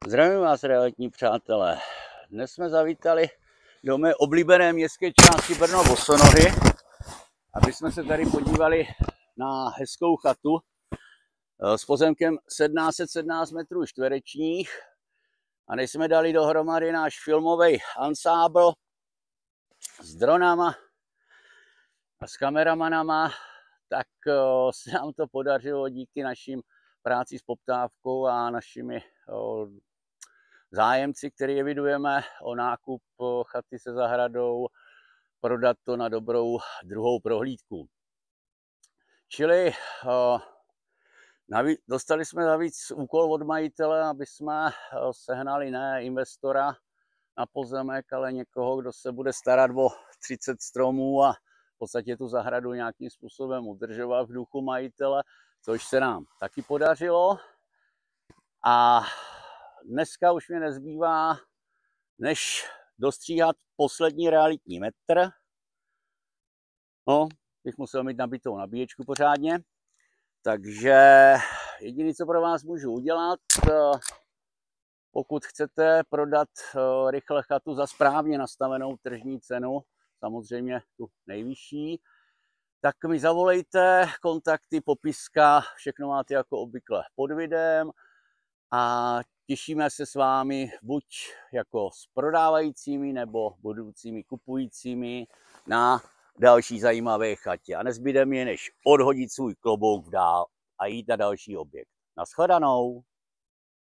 Zdravím vás, realitní přátelé. Dnes jsme zavítali do mé oblíbené městské části Brno-Bosonohy, aby jsme se tady podívali na hezkou chatu s pozemkem 1717 metrů čtverečních. A než jsme dali dohromady náš filmový ansábl s dronama a s kameramanama, tak se nám to podařilo díky našim práci s poptávkou a našimi zájemci, který evidujeme o nákup chaty se zahradou, prodat to na dobrou druhou prohlídku. Čili dostali jsme navíc úkol od majitele, aby jsme sehnali ne investora na pozemek, ale někoho, kdo se bude starat o 30 stromů a v podstatě tu zahradu nějakým způsobem udržovat v duchu majitele, což se nám taky podařilo. A dneska už mě nezbývá, než dostříhat poslední realitní metr. No, bych musel mít nabitou nabíječku pořádně. Takže jediné, co pro vás můžu udělat, pokud chcete prodat rychle chatu za správně nastavenou tržní cenu, samozřejmě tu nejvyšší, tak mi zavolejte, kontakty, popiska, všechno máte jako obvykle pod videem a těšíme se s vámi buď jako s prodávajícími nebo budoucími kupujícími na další zajímavé chatě. A nezbyde mi než odhodit svůj klobouk dál a jít na další objekt. Nashledanou.